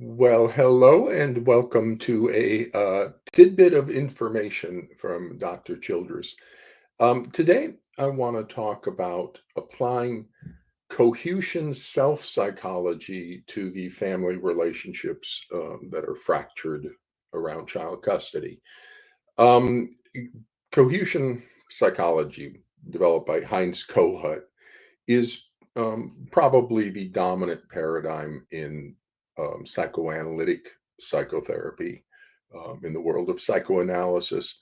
Well, hello and welcome to a tidbit of information from Dr. Childress. Today, I want to talk about applying Kohutian self psychology to the family relationships that are fractured around child custody. Um, Kohutian psychology, developed by Heinz Kohut, is probably the dominant paradigm in psychoanalytic psychotherapy in the world of psychoanalysis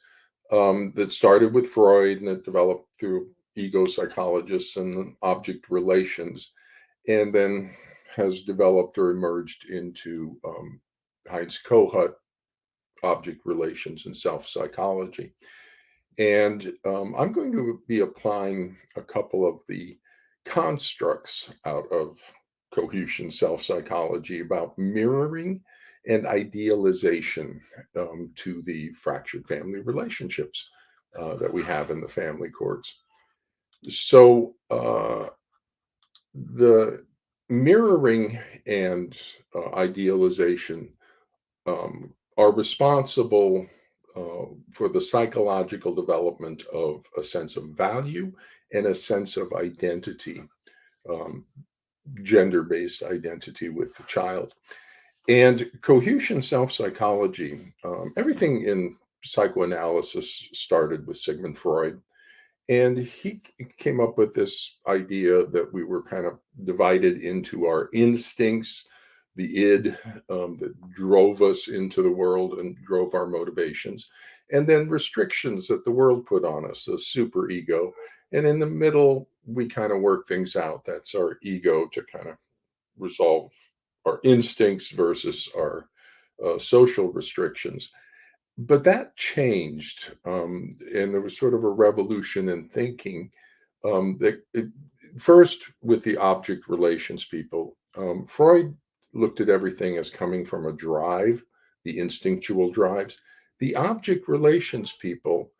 that started with Freud and that developed through ego psychologists and object relations, and then has developed or emerged into Heinz Kohut object relations and self psychology. And I'm going to be applying a couple of the constructs out of Kohutian self psychology about mirroring and idealization to the fractured family relationships that we have in the family courts. So, the mirroring and idealization are responsible for the psychological development of a sense of value and a sense of identity, um, gender based identity with the child. And Kohutian self psychology, everything in psychoanalysis started with Sigmund Freud. And he came up with this idea that we were kind of divided into our instincts, the id that drove us into the world and drove our motivations, and then restrictions that the world put on us, the super ego. And in the middle, we kind of work things out. That's our ego to kind of resolve our instincts versus our social restrictions. But that changed, and there was sort of a revolution in thinking first with the object relations people. Freud looked at everything as coming from a drive, the instinctual drives. The object relations people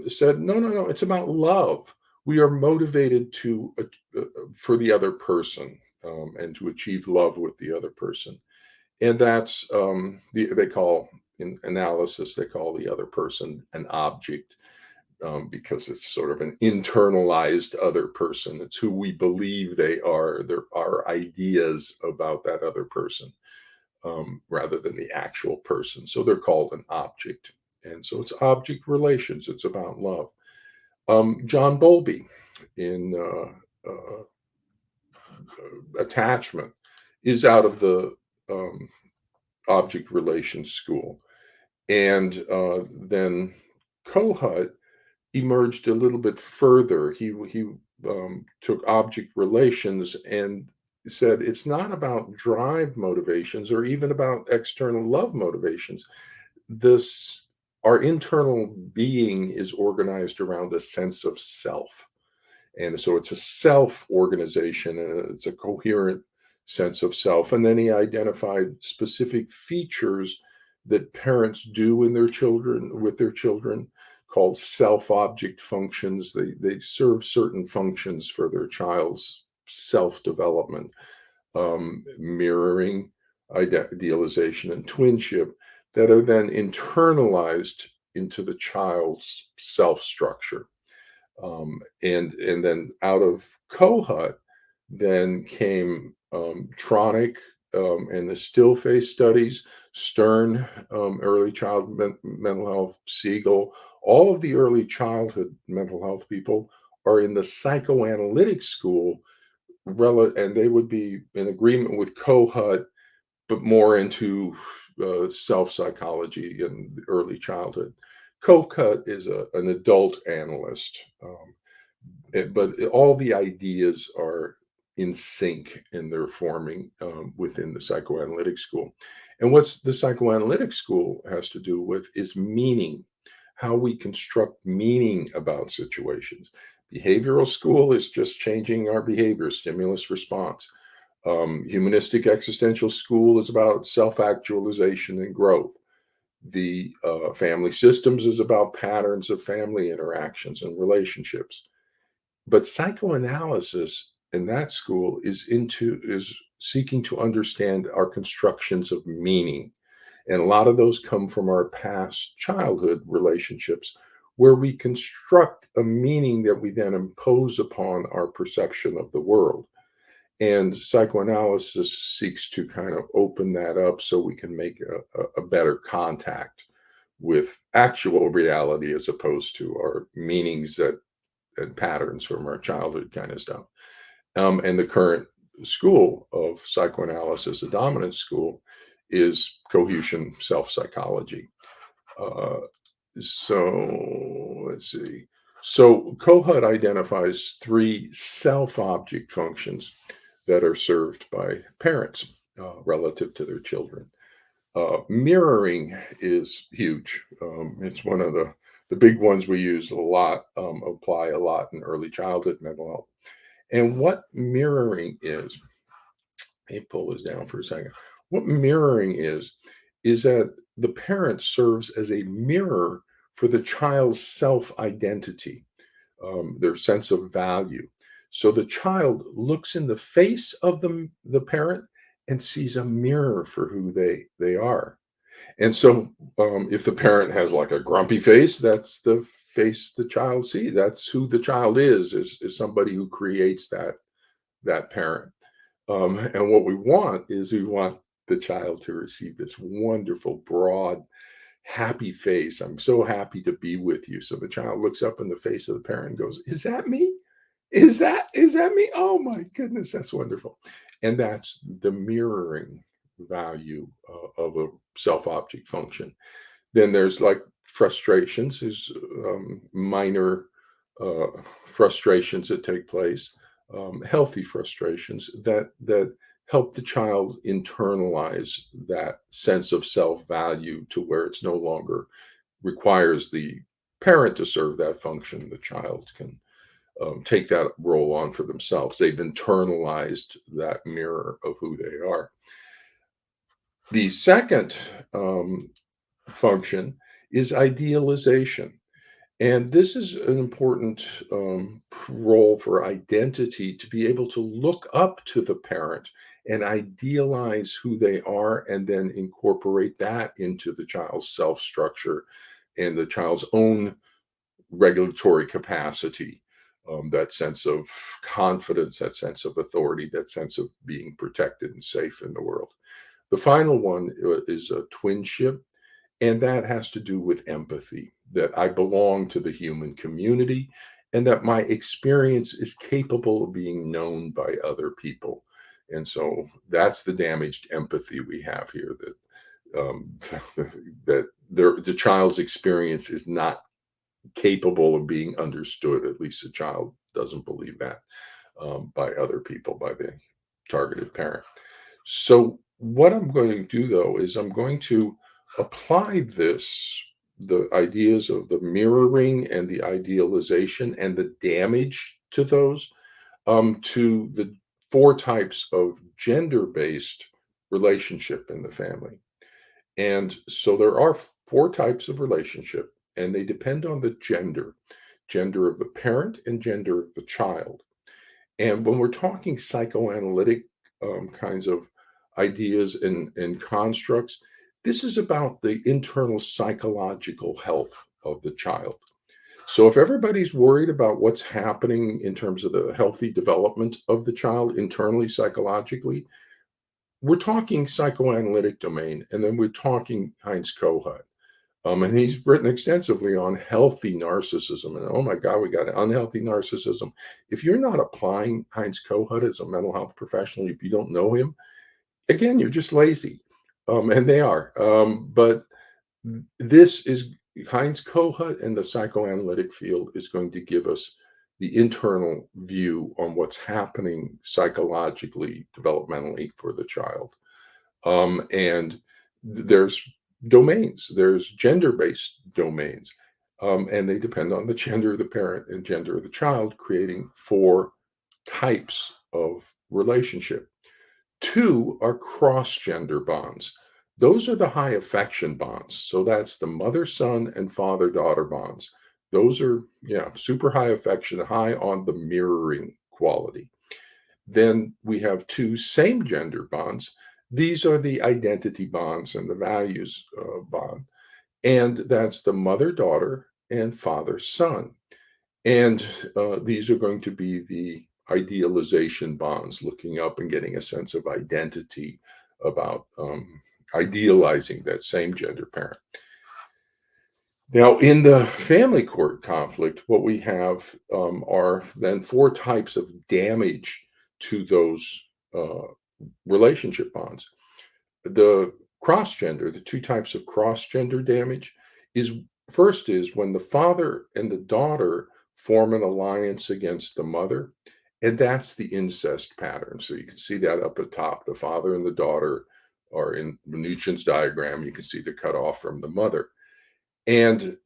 said, no, no, no, it's about love. We are motivated for the other person and to achieve love with the other person, and that's they call in analysis they call the other person an object, because it's sort of an internalized other person. It's who we believe they are. There are ideas about that other person, rather than the actual person. So they're called an object. And so it's object relations. It's about love. John Bowlby in attachment is out of the object relations school. And then Kohut emerged a little bit further. He took object relations and said it's not about drive motivations or even about external love motivations. This Our internal being is organized around a sense of self. And so it's a self organization and it's a coherent sense of self. And then he identified specific features that parents do in their children with their children called self object functions. They serve certain functions for their child's self development, mirroring, idealization, and twinship that are then internalized into the child's self structure. And then out of Kohut, then came Tronick and the still face studies, Stern, early child mental health, Siegel, all of the early childhood mental health people are in the psychoanalytic school, and they would be in agreement with Kohut, but more into self psychology and early childhood. Kohut is an adult analyst, but all the ideas are in sync in their forming within the psychoanalytic school. And what's the psychoanalytic school has to do with is meaning, how we construct meaning about situations. Behavioral school is just changing our behavior, stimulus response. Humanistic existential school is about self actualization and growth. The family systems is about patterns of family interactions and relationships. But psychoanalysis in that school is seeking to understand our constructions of meaning. And a lot of those come from our past childhood relationships, where we construct a meaning that we then impose upon our perception of the world. And psychoanalysis seeks to kind of open that up so we can make a better contact with actual reality as opposed to our meanings that and patterns from our childhood kind of stuff. And the current school of psychoanalysis, the dominant school, is Kohutian Self Psychology. Uh, so let's see. So Kohut identifies three self object functions that are served by parents relative to their children. Mirroring is huge. It's one of the big ones we use a lot, apply a lot in early childhood mental health. And what mirroring is, let me pull this down for a second. What mirroring is that the parent serves as a mirror for the child's self identity, their sense of value. So the child looks in the face of the parent and sees a mirror for who they are. And so, if the parent has like a grumpy face, that's the face the child sees. That's who the child is somebody who creates that parent. And what we want the child to receive this wonderful, broad, happy face. I'm so happy to be with you. So the child looks up in the face of the parent and goes, "Is that me? Is that me? Oh my goodness, that's wonderful." And that's the mirroring value of a self-object function. Then there's like frustrations, is minor uh, frustrations that take place, healthy frustrations that help the child internalize that sense of self-value to where it's no longer requires the parent to serve that function. The child can take that role on for themselves. They've internalized that mirror of who they are. The second function is idealization. And this is an important role for identity to be able to look up to the parent and idealize who they are and then incorporate that into the child's self structure and the child's own regulatory capacity, that sense of confidence, that sense of authority, that sense of being protected and safe in the world. The final one is a twinship, and that has to do with empathy, that I belong to the human community and that my experience is capable of being known by other people. And so that's the damaged empathy we have here, that that the child's experience is not capable of being understood. At least the child doesn't believe that, by other people, by the targeted parent. So what I'm going to do though is I'm going to apply the ideas of the mirroring and the idealization and the damage to those, to the four types of gender-based relationship in the family. And so there are four types of relationship, and they depend on the gender of the parent and gender of the child. And when we're talking psychoanalytic kinds of ideas and constructs, this is about the internal psychological health of the child. So if everybody's worried about what's happening in terms of the healthy development of the child internally psychologically, we're talking psychoanalytic domain, and then we're talking Heinz Kohut. And he's written extensively on healthy narcissism. And oh my God, we got unhealthy narcissism. If you're not applying Heinz Kohut as a mental health professional, if you don't know him, again, you're just lazy. And they are. But this is Heinz Kohut, and the psychoanalytic field is going to give us the internal view on what's happening psychologically, developmentally for the child. And there's domains, there's gender based domains, and they depend on the gender of the parent and gender of the child, creating four types of relationship. Two are cross gender bonds. Those are the high affection bonds. So that's the mother son and father daughter bonds. Those are, yeah, super high affection, high on the mirroring quality. Then we have two same gender bonds. These are the identity bonds and the values bond. And that's the mother daughter and father son. And these are going to be the idealization bonds, looking up and getting a sense of identity about idealizing that same gender parent. Now, in the family court conflict, what we have are then four types of damage to those uh, relationship bonds. The cross gender, the two types of cross gender damage is first is when the father and the daughter form an alliance against the mother, and that's the incest pattern. So you can see that up at top. The father and the daughter are in Mnuchin's diagram. You can see they're cut off from the mother. And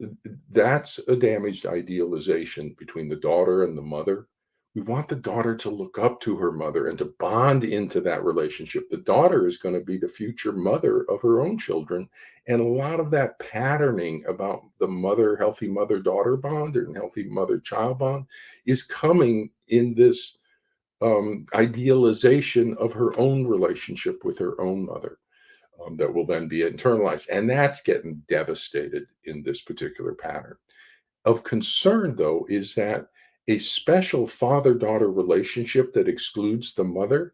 that's a damaged idealization between the daughter and the mother. We want the daughter to look up to her mother and to bond into that relationship. The daughter is going to be the future mother of her own children. And a lot of that patterning about the mother, healthy mother daughter bond and healthy mother child bond is coming in this idealization of her own relationship with her own mother that will then be internalized. And that's getting devastated in this particular pattern. Of concern, though, is that a special father daughter relationship that excludes the mother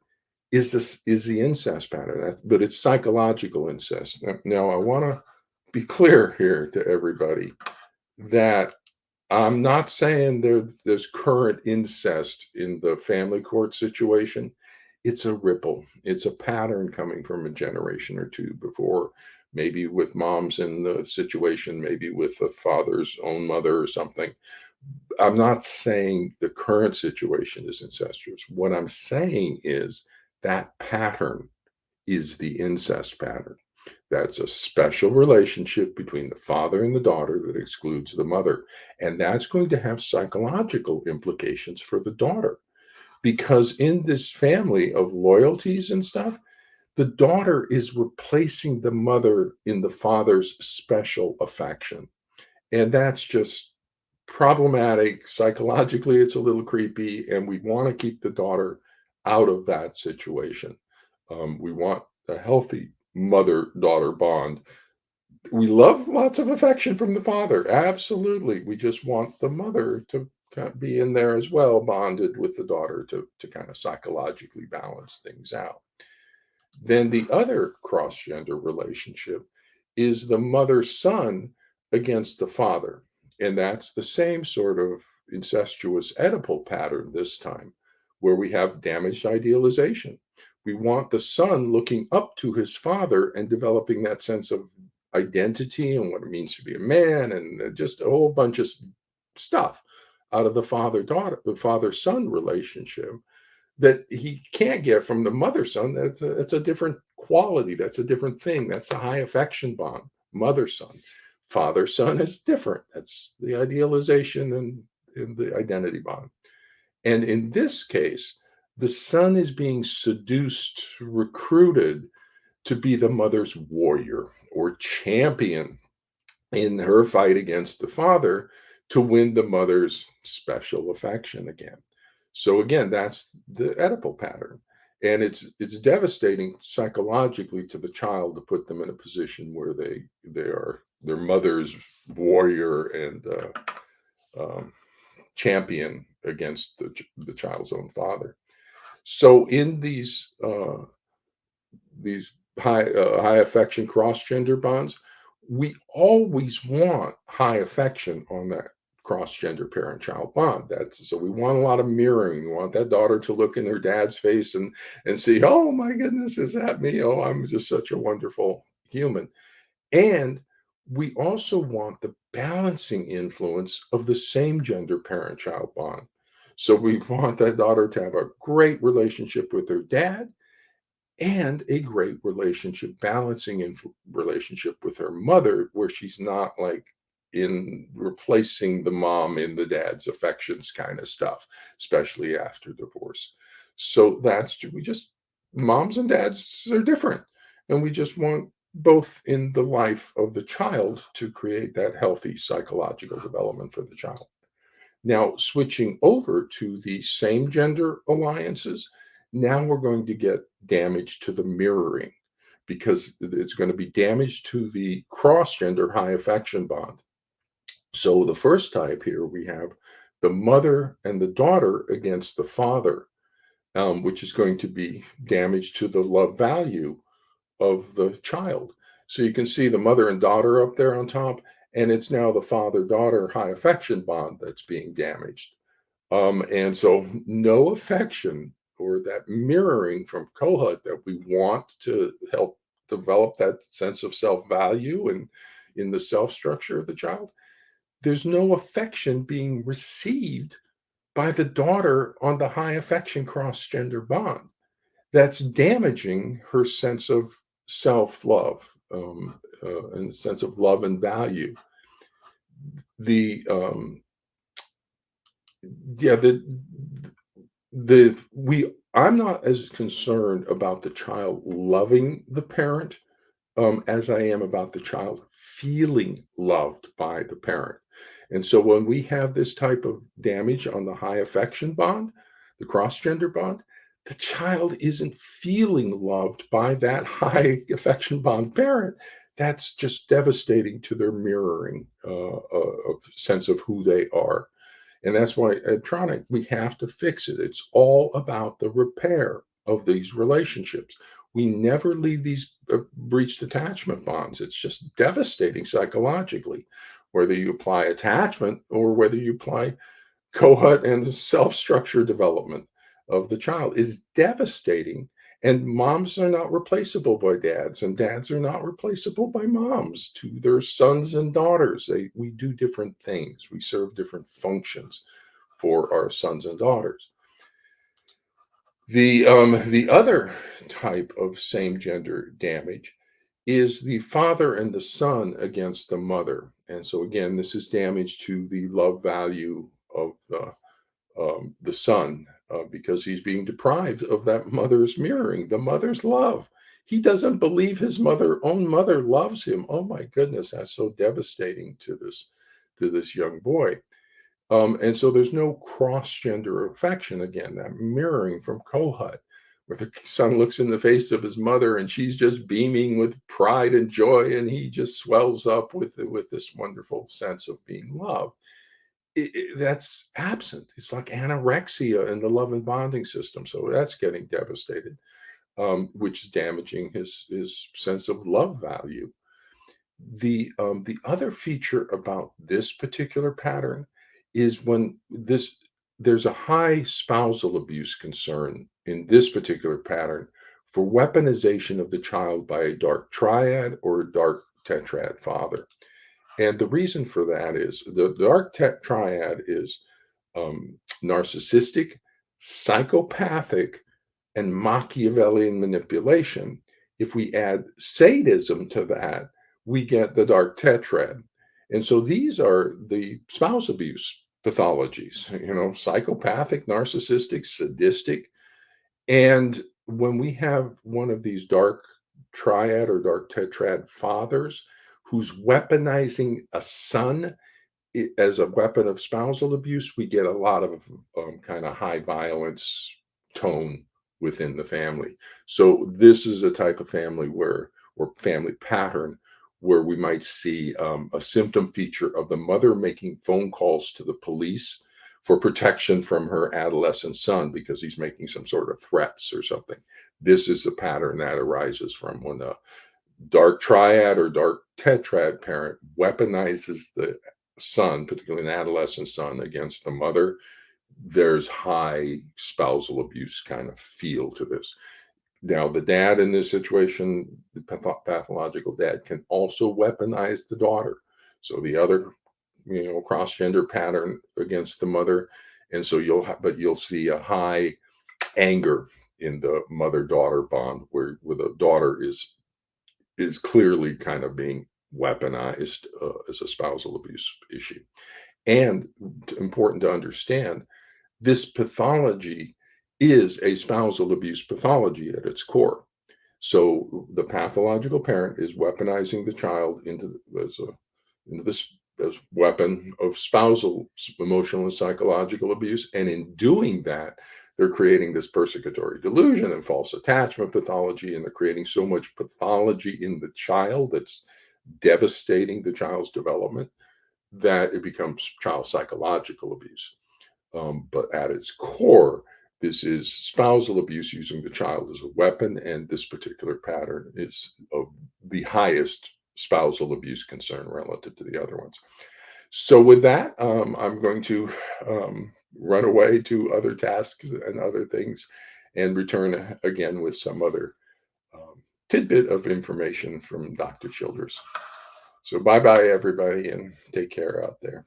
is the incest pattern, but it's psychological incest. Now I want to be clear here to everybody that I'm not saying there's current incest in the family court situation. It's a ripple. It's a pattern coming from a generation or two before, maybe with moms in the situation, maybe with the father's own mother or something. I'm not saying the current situation is incestuous. What I'm saying is that pattern is the incest pattern. That's a special relationship between the father and the daughter that excludes the mother. And that's going to have psychological implications for the daughter. Because in this family of loyalties and stuff, the daughter is replacing the mother in the father's special affection. And that's just problematic. Psychologically, it's a little creepy. And we want to keep the daughter out of that situation. We want a healthy mother daughter bond. We love lots of affection from the father. Absolutely. We just want the mother to kind of be in there as well, bonded with the daughter to kind of psychologically balance things out. Then the other cross gender relationship is the mother son against the father. And that's the same sort of incestuous Oedipal pattern this time, where we have damaged idealization. We want the son looking up to his father and developing that sense of identity and what it means to be a man and just a whole bunch of stuff out of the father daughter, the father son relationship that he can't get from the mother son. That's a different quality. That's a different thing. That's the high affection bond. Mother son, father son is different. That's the idealization and the identity bond. And in this case, the son is being seduced, recruited to be the mother's warrior or champion in her fight against the father to win the mother's special affection again. So again, that's the Oedipal pattern. And it's devastating psychologically to the child to put them in a position where they are their mother's warrior and champion against the child's own father. So in these high affection cross gender bonds, we always want high affection on that cross gender parent child bond. That's so we want a lot of mirroring. We want that daughter to look in her dad's face and see, oh my goodness, is that me? Oh, I'm just such a wonderful human. And we also want the balancing influence of the same gender parent child bond. So we want that daughter to have a great relationship with her dad and a great relationship, balancing relationship with her mother, where she's not like in replacing the mom in the dad's affections kind of stuff, especially after divorce. So that's we just moms and dads are different, and we just want both in the life of the child to create that healthy psychological development for the child. Now, switching over to the same gender alliances, Now we're going to get damage to the mirroring because it's going to be damage to the cross-gender high affection bond. So the first type here, we have the mother and the daughter against the father, which is going to be damage to the love value of the child. So you can see the mother and daughter up there on top, and it's now the father-daughter high affection bond that's being damaged. And so no affection or that mirroring from Kohut that we want to help develop that sense of self-value and in the self structure of the child, there's no affection being received by the daughter on the high affection cross-gender bond. That's damaging her sense of self-love, and sense of love and value. The yeah, the we I'm not as concerned about the child loving the parent, as I am about the child feeling loved by the parent. And so when we have this type of damage on the high affection bond, the cross gender bond, the child isn't feeling loved by that high affection bond parent. That's just devastating to their mirroring of sense of who they are. And that's why we have to fix it. It's all about the repair of these relationships. We never leave these breached attachment bonds. It's just devastating psychologically, whether you apply attachment or whether you apply Kohut and self-structure development of the child is devastating. And moms are not replaceable by dads, and dads are not replaceable by moms to their sons and daughters. We do different things. We serve different functions for our sons and daughters. The other type of same gender damage is the father and the son against the mother. And so again, this is damage to the love value of the son, because he's being deprived of that mother's mirroring, the mother's love. He doesn't believe his own mother loves him. Oh my goodness, that's so devastating to this young boy. And so there's no cross-gender affection again, that mirroring from Kohut, where the son looks in the face of his mother and she's just beaming with pride and joy, and he just swells up with this wonderful sense of being loved. That's absent. It's like anorexia in the love and bonding system. So that's getting devastated, which is damaging his sense of love value. The other feature about this particular pattern is when there's a high spousal abuse concern in this particular pattern for weaponization of the child by a dark triad or a dark tetrad father. And the reason for that is the dark triad is narcissistic, psychopathic, and Machiavellian manipulation. If we add sadism to that, we get the dark tetrad. And so these are the spouse abuse pathologies, psychopathic, narcissistic, sadistic. And when we have one of these dark triad or dark tetrad fathers who's weaponizing a son as a weapon of spousal abuse, we get a lot of kind of high violence tone within the family. So this is a type of family or family pattern where we might see a symptom feature of the mother making phone calls to the police for protection from her adolescent son because he's making some sort of threats or something. This is a pattern that arises from when a dark triad or dark tetrad parent weaponizes the son, particularly an adolescent son, against the mother. There's high spousal abuse kind of feel to this. Now, the dad in this situation, the pathological dad, can also weaponize the daughter. So the other, cross-gender pattern against the mother, and so you'll see a high anger in the mother-daughter bond, where the daughter is clearly kind of being weaponized as a spousal abuse issue. And important to understand, this pathology is a spousal abuse pathology at its core. So the pathological parent is weaponizing the child into this as weapon of spousal emotional and psychological abuse. And in doing that, they're creating this persecutory delusion and false attachment pathology, and they're creating so much pathology in the child that's devastating the child's development that it becomes child psychological abuse. But at its core, this is spousal abuse using the child as a weapon, and this particular pattern is of the highest spousal abuse concern relative to the other ones. So, with that, I'm going to run away to other tasks and other things and return again with some other tidbit of information from Dr. Childress. So, bye bye, everybody, and take care out there.